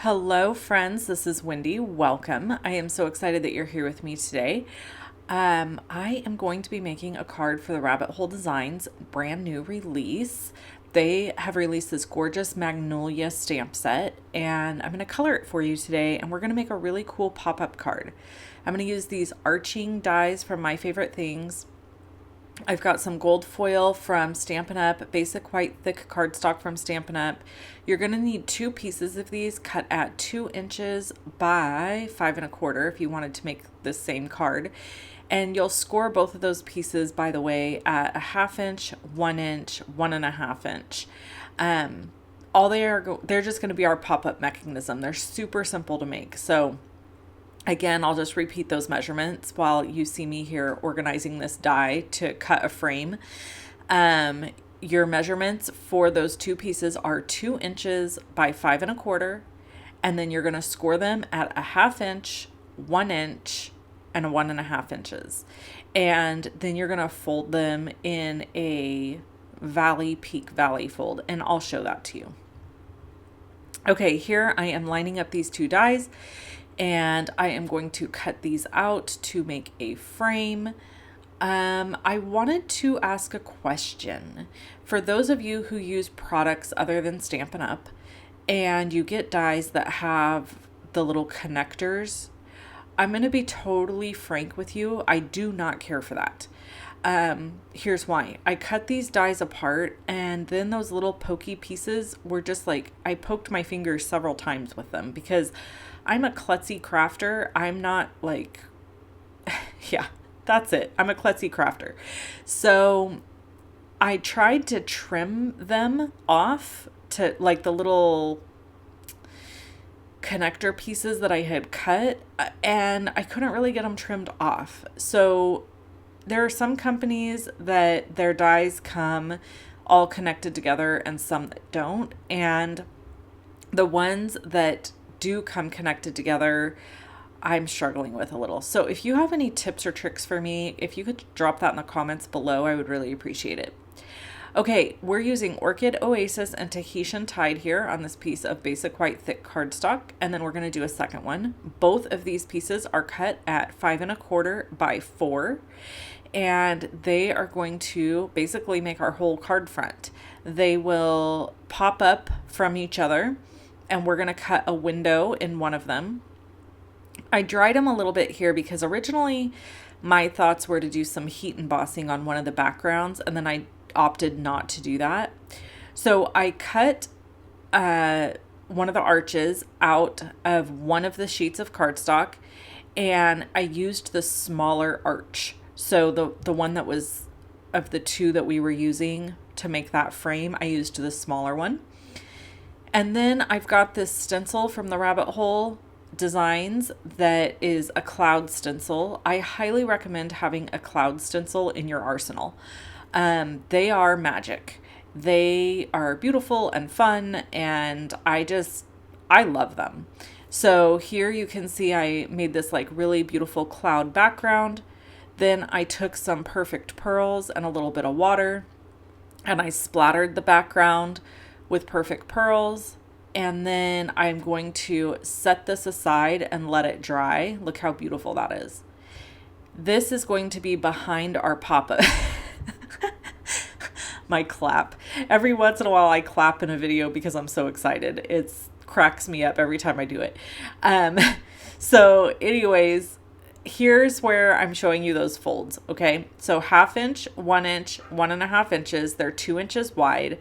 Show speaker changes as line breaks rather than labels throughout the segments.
Hello, friends. This is Wendy. Welcome. I am so excited that you're here with me today. I am going to be making a card for the Rabbit Hole Designs brand new release. They have released this gorgeous Magnolia stamp set, and I'm going to color it for you today, and we're going to make a really cool pop-up card. I'm going to use these arching dies from My Favorite Things. I've got some gold foil from Stampin' Up, basic white thick cardstock from Stampin' Up. You're going to need two pieces of these cut at 2 inches by 5 1/4 if you wanted to make the same card. And you'll score both of those pieces, by the way, at a 1/2 inch, 1 inch, 1 1/2 inch. They're just going to be our pop-up mechanism. They're super simple to make. So again, I'll just repeat those measurements while you see me here organizing this die to cut a frame. Your measurements for those two pieces are 2 inches by 5 1/4, and then you're going to score them at a 1/2 inch, 1 inch, and a 1 1/2 inches. And then you're going to fold them in a peak valley fold, and I'll show that to you. Okay, here I am lining up these two dies, and I am going to cut these out to make a frame. I wanted to ask a question. For those of you who use products other than Stampin' Up, and you get dies that have the little connectors, I'm going to be totally frank with you. I do not care for that. Here's why. I cut these dies apart, and then those little pokey pieces were just like, I poked my fingers several times with them because I'm a klutzy crafter. I'm not like, yeah, that's it. I'm a klutzy crafter. So I tried to trim them off to like the little connector pieces that I had cut, and I couldn't really get them trimmed off. So there are some companies that their dies come all connected together and some that don't. And the ones that do come connected together, I'm struggling with a little. So if you have any tips or tricks for me, if you could drop that in the comments below, I would really appreciate it. Okay, we're using Orchid Oasis and Tahitian Tide here on this piece of basic white thick cardstock, and then we're going to do a second one. Both of these pieces are cut at 5 1/4 by 4, and they are going to basically make our whole card front. They will pop up from each other, and we're going to cut a window in one of them. I dried them a little bit here because originally my thoughts were to do some heat embossing on one of the backgrounds, and then I opted not to do that. So I cut one of the arches out of one of the sheets of cardstock, and I used the smaller arch. So the one that was of the two that we were using to make that frame, I used the smaller one. And then I've got this stencil from the Rabbit Hole Designs that is a cloud stencil. I highly recommend having a cloud stencil in your arsenal. They are magic. They are beautiful and fun, and I love them. So here you can see I made this like really beautiful cloud background. Then I took some perfect pearls and a little bit of water, and I splattered the background with perfect pearls. And then I'm going to set this aside and let it dry. Look how beautiful that is. This is going to be behind our pop-up. My clap. Every once in a while I clap in a video because I'm so excited. It cracks me up every time I do it. So anyways, here's where I'm showing you those folds. Okay. So 1/2 inch, 1 inch, 1 1/2 inches. They're 2 inches wide.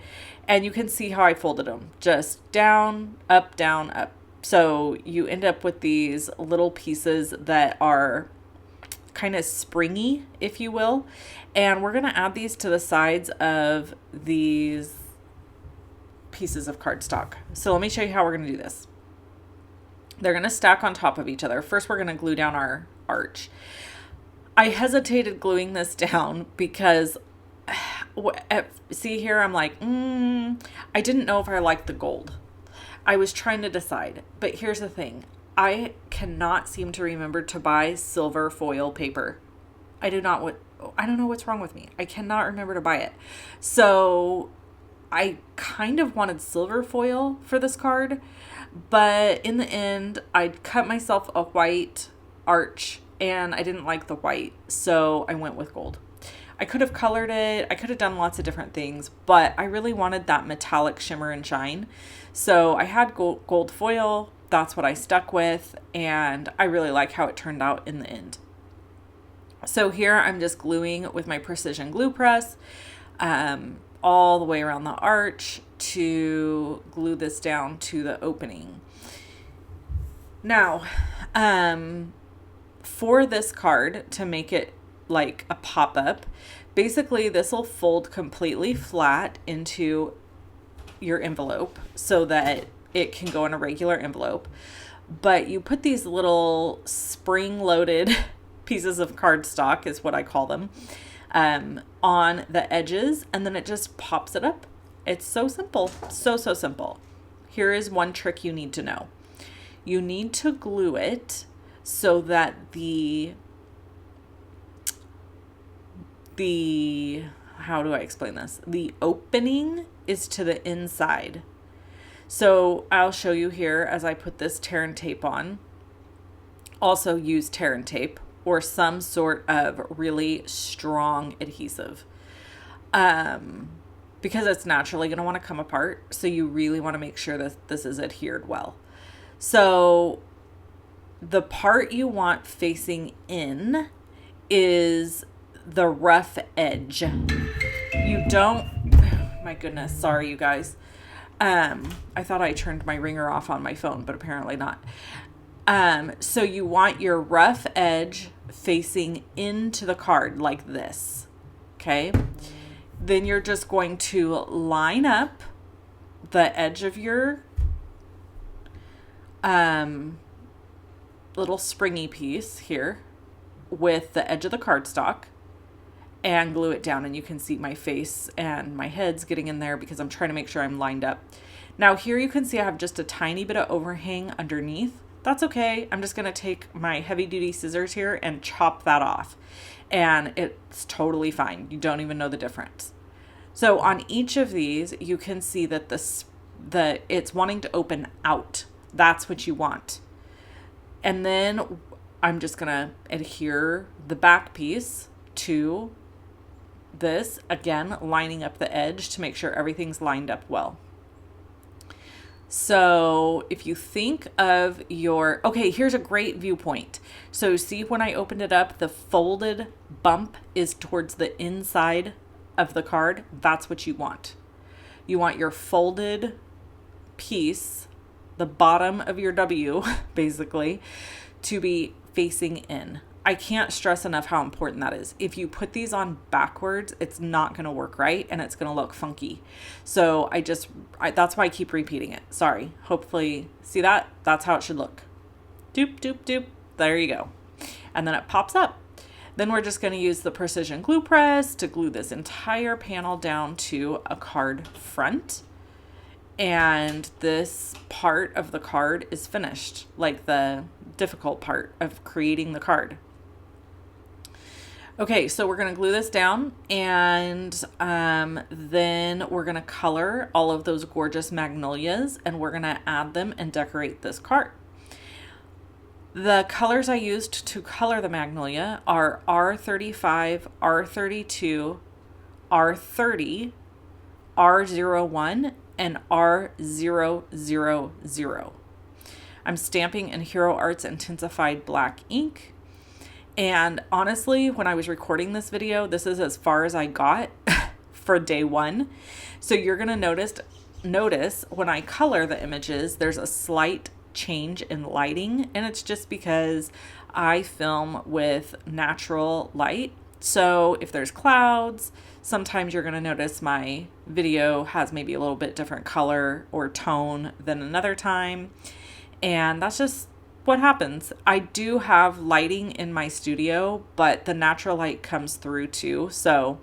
And you can see how I folded them. Just down, up, down, up. So you end up with these little pieces that are kind of springy, if you will. And we're going to add these to the sides of these pieces of cardstock. So let me show you how we're going to do this. They're going to stack on top of each other. First, we're going to glue down our arch. I hesitated gluing this down because see here, I'm like, I didn't know if I liked the gold. I was trying to decide, but here's the thing. I cannot seem to remember to buy silver foil paper. I don't know what's wrong with me. I cannot remember to buy it. So I kind of wanted silver foil for this card, But in the end, I cut myself a white arch and I didn't like the white, so I went with gold. I could have colored it, I could have done lots of different things, but I really wanted that metallic shimmer and shine. So I had gold foil, that's what I stuck with, and I really like how it turned out in the end. So here I'm just gluing with my precision glue press all the way around the arch to glue this down to the opening. Now, for this card, to make it like a pop-up, basically this will fold completely flat into your envelope so that it can go in a regular envelope. But you put these little spring-loaded pieces of cardstock, is what I call them, on the edges, and then it just pops it up. It's so simple, so simple. Here is one trick you need to know. You need to glue it so that the how do I explain this? The opening is to the inside. So I'll show you here as I put this tear and tape on. Also use tear and tape or some sort of really strong adhesive. Because it's naturally going to want to come apart. So you really want to make sure that this is adhered well. So the part you want facing in is the rough edge. You don't, my goodness, sorry you guys. I thought I turned my ringer off on my phone, but apparently not. So you want your rough edge facing into the card like this. Okay. Then you're just going to line up the edge of your little springy piece here with the edge of the cardstock and glue it down. And you can see my face and my head's getting in there because I'm trying to make sure I'm lined up. Now here you can see I have just a tiny bit of overhang underneath. That's okay. I'm just going to take my heavy duty scissors here and chop that off. And it's totally fine. You don't even know the difference. So on each of these, you can see that it's wanting to open out. That's what you want. And then I'm just going to adhere the back piece to this, again, lining up the edge to make sure everything's lined up well. So if you think of okay, here's a great viewpoint. So see when I opened it up, the folded bump is towards the inside of the card. That's what you want. You want your folded piece, the bottom of your W, basically, to be facing in. I can't stress enough how important that is. If you put these on backwards, it's not going to work right and it's going to look funky. So that's why I keep repeating it. Sorry. Hopefully, see that? That's how it should look. Doop, doop, doop. There you go. And then it pops up. Then we're just going to use the precision glue press to glue this entire panel down to a card front. And this part of the card is finished, like the difficult part of creating the card. Okay, so we're going to glue this down, and then we're going to color all of those gorgeous magnolias, and we're going to add them and decorate this card. The colors I used to color the magnolia are R35, R32, R30, R01, and R000. I'm stamping in Hero Arts Intensified Black ink. And honestly, when I was recording this video, this is as far as I got for day one. So you're going to notice when I color the images, there's a slight change in lighting. And it's just because I film with natural light. So if there's clouds, sometimes you're going to notice my video has maybe a little bit different color or tone than another time. And that's just what happens. I do have lighting in my studio, but the natural light comes through too. So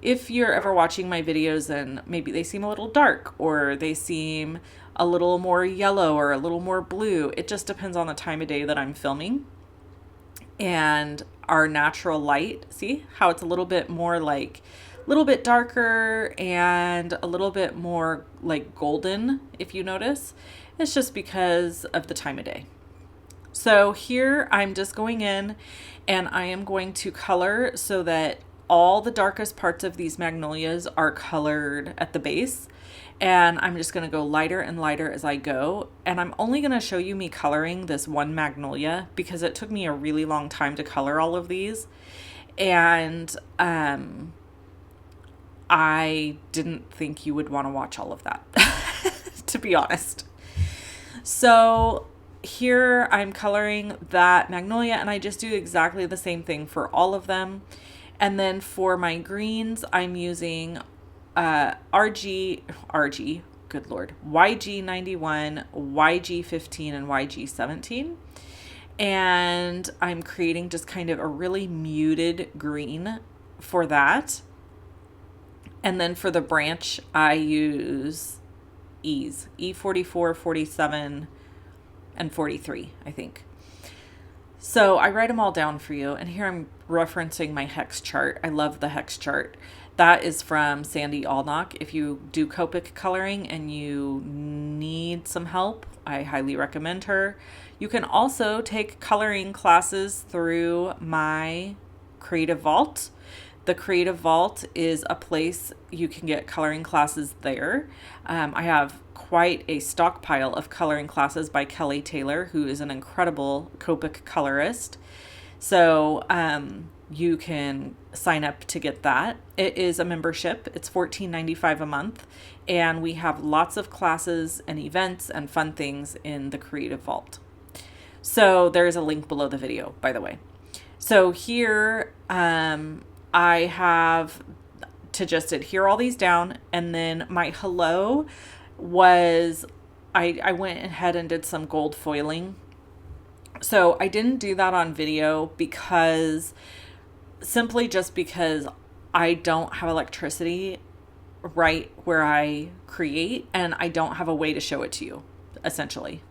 if you're ever watching my videos and maybe they seem a little dark or they seem a little more yellow or a little more blue, it just depends on the time of day that I'm filming. And our natural light, see how it's a little bit more like a little bit darker and a little bit more like golden, if you notice. It's just because of the time of day. So here I'm just going in and I am going to color so that all the darkest parts of these magnolias are colored at the base. And I'm just going to go lighter and lighter as I go. And I'm only going to show you me coloring this one magnolia because it took me a really long time to color all of these. And I didn't think you would want to watch all of that, to be honest. So here I'm coloring that magnolia, and I just do exactly the same thing for all of them. And then for my greens, I'm using good Lord, YG91, YG15, and YG17. And I'm creating just kind of a really muted green for that. And then for the branch, I use E44, 47, and 43, I think. So I write them all down for you. And here I'm referencing my hex chart. I love the hex chart. That is from Sandy Alnock. If you do Copic coloring and you need some help, I highly recommend her. You can also take coloring classes through my Creative Vault. The Creative Vault is a place you can get coloring classes there. I have quite a stockpile of coloring classes by Kelly Taylor, who is an incredible Copic colorist. So you can sign up to get that. It is a membership. It's $14.95 a month. And we have lots of classes and events and fun things in the Creative Vault. So there's a link below the video, by the way. So here I have to just adhere all these down. And then my hello was, I went ahead and did some gold foiling. So I didn't do that on video simply because I don't have electricity right where I create, and I don't have a way to show it to you, essentially.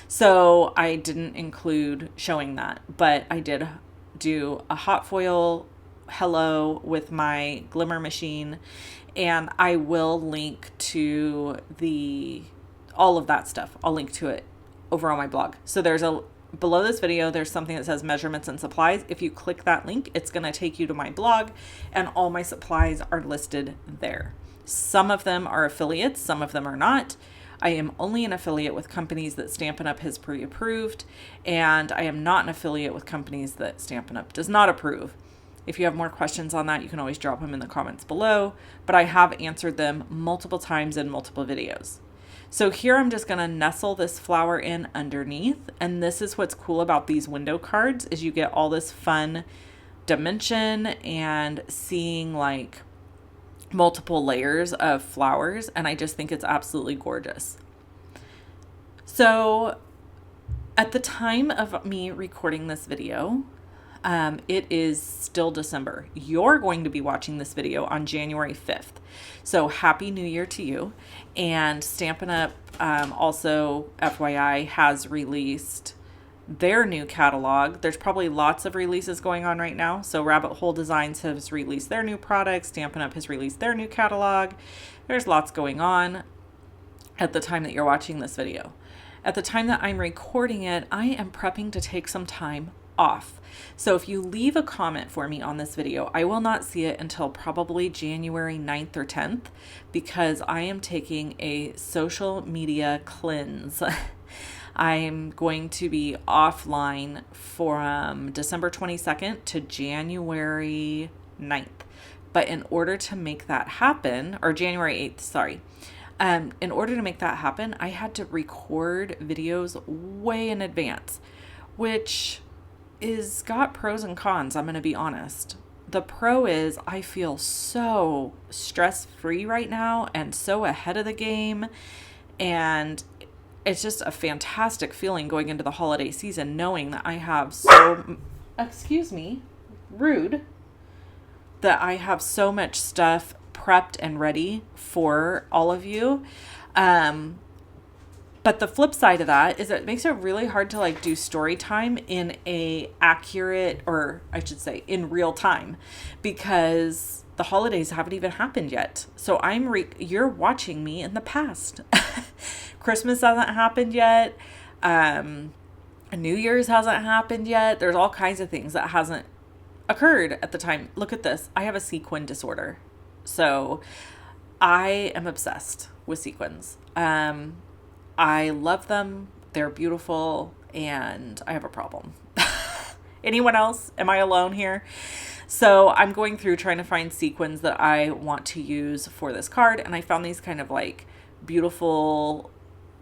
So I didn't include showing that, but I did do a hot foil hello with my glimmer machine, and I will link to all of that stuff. I'll link to it over on my blog. So below this video, there's something that says measurements and supplies. If you click that link, it's going to take you to my blog, and all my supplies are listed there. Some of them are affiliates, some of them are not. I am only an affiliate with companies that Stampin' Up! Has pre-approved, and I am not an affiliate with companies that Stampin' Up! Does not approve. If you have more questions on that, you can always drop them in the comments below, but I have answered them multiple times in multiple videos. So here I'm just going to nestle this flower in underneath, and this is what's cool about these window cards is you get all this fun dimension and seeing like multiple layers of flowers, and I just think it's absolutely gorgeous. So at the time of me recording this video, it is still December. You're going to be watching this video on January 5th. So happy New Year to you. And Stampin' Up! Also, FYI, has released their new catalog. There's probably lots of releases going on right now. So Rabbit Hole Designs has released their new products. Stampin' Up! Has released their new catalog. There's lots going on at the time that you're watching this video. At the time that I'm recording it, I am prepping to take some time off. So if you leave a comment for me on this video, I will not see it until probably January 9th or 10th because I am taking a social media cleanse. I'm going to be offline from December 22nd to January 9th. But in order to make that happen, or January 8th, sorry. In order to make that happen, I had to record videos way in advance, which is got pros and cons, I'm going to be honest. The pro is I feel so stress-free right now and so ahead of the game, and it's just a fantastic feeling going into the holiday season knowing that I have that I have so much stuff prepped and ready for all of you. But the flip side of that is it makes it really hard to like do story time in a accurate, or I should say in real time, because the holidays haven't even happened yet. So you're watching me in the past. Christmas hasn't happened yet. New Year's hasn't happened yet. There's all kinds of things that hasn't occurred at the time. Look at this. I have a sequin disorder. So I am obsessed with sequins. I love them. They're beautiful, and I have a problem. Anyone else? Am I alone here? So I'm going through trying to find sequins that I want to use for this card, and I found these kind of like beautiful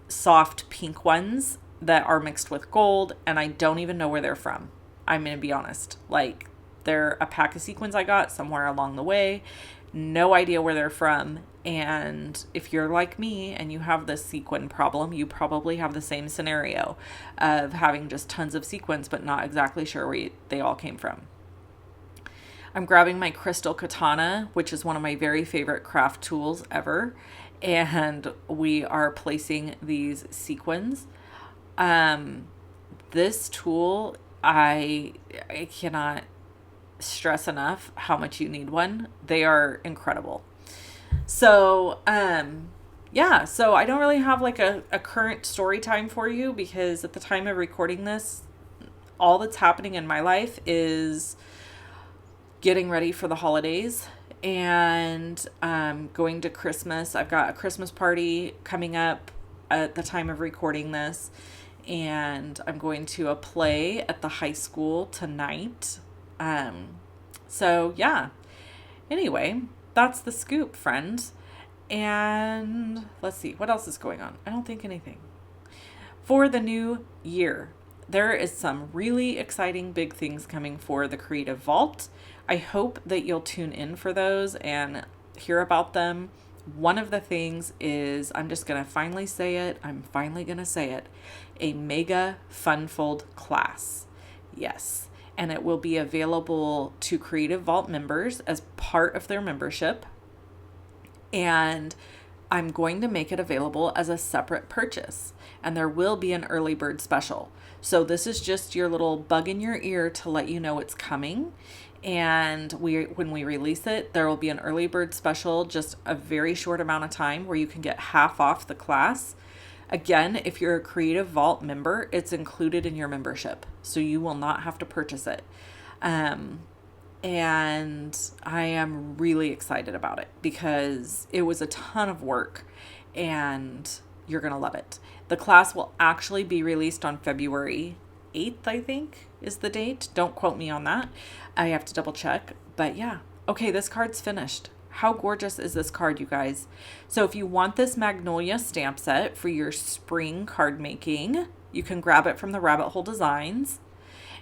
soft pink ones that are mixed with gold, and I don't even know where they're from. I'm going to be honest. Like, they're a pack of sequins I got somewhere along the way. No idea where they're from. And if you're like me and you have this sequin problem, you probably have the same scenario of having just tons of sequins but not exactly sure where they all came from. I'm grabbing my crystal katana, which is one of my very favorite craft tools ever, and we are placing these sequins. This tool, I cannot stress enough how much you need one. They are incredible. So, yeah, so I don't really have like a current story time for you, because at the time of recording this, all that's happening in my life is getting ready for the holidays and going to Christmas. I've got a Christmas party coming up at the time of recording this, and I'm going to a play at the high school tonight. So yeah, anyway, that's the scoop, friends. And let's see, what else is going on? I don't think anything. For the new year, there is some really exciting big things coming for the Creative Vault. I hope that you'll tune in for those and hear about them. One of the things is, I'm just going to finally say it. I'm finally going to say it. A mega funfold class. Yes. And it will be available to Creative Vault members as part of their membership. And I'm going to make it available as a separate purchase. And there will be an early bird special. So this is just your little bug in your ear to let you know it's coming. And when we release it, there will be an early bird special, just a very short amount of time, where you can get half off the class. Again, if you're a Creative Vault member, it's included in your membership, so you will not have to purchase it. And I am really excited about it because it was a ton of work, and you're going to love it. The class will actually be released on February 8th, I think, is the date. Don't quote me on that. I have to double check. But yeah. Okay, this card's finished. How gorgeous is this card, you guys? So if you want this Magnolia stamp set for your spring card making, you can grab it from the Rabbit Hole Designs.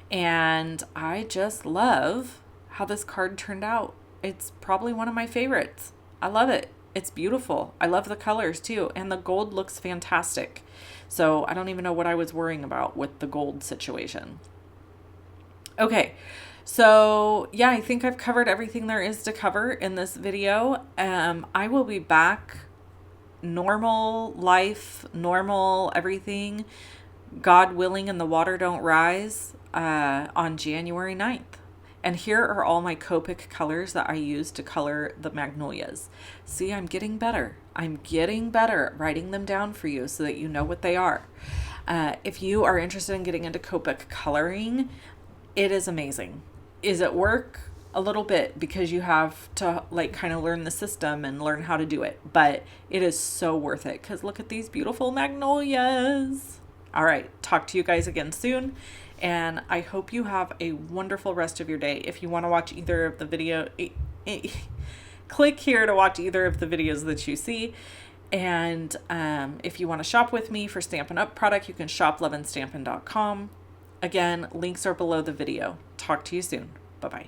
And I just love how this card turned out. It's probably one of my favorites. I love it. It's beautiful. I love the colors too. And the gold looks fantastic. So I don't even know what I was worrying about with the gold situation. Okay. So yeah, I think I've covered everything there is to cover in this video. I will be back, normal life, normal everything, God willing, and the water don't rise, on January 9th. And here are all my Copic colors that I use to color the Magnolias. See, I'm getting better. I'm getting better at writing them down for you so that you know what they are. If you are interested in getting into Copic coloring, it is amazing. Is it work? A little bit, because you have to like kind of learn the system and learn how to do it. But it is so worth it, because look at these beautiful Magnolias. All right, talk to you guys again soon. And I hope you have a wonderful rest of your day. If you want to watch either of the video, click here to watch either of the videos that you see. And if you want to shop with me for Stampin' Up! Product, you can shop lovinstampin.com. Again, links are below the video. Talk to you soon. Bye-bye.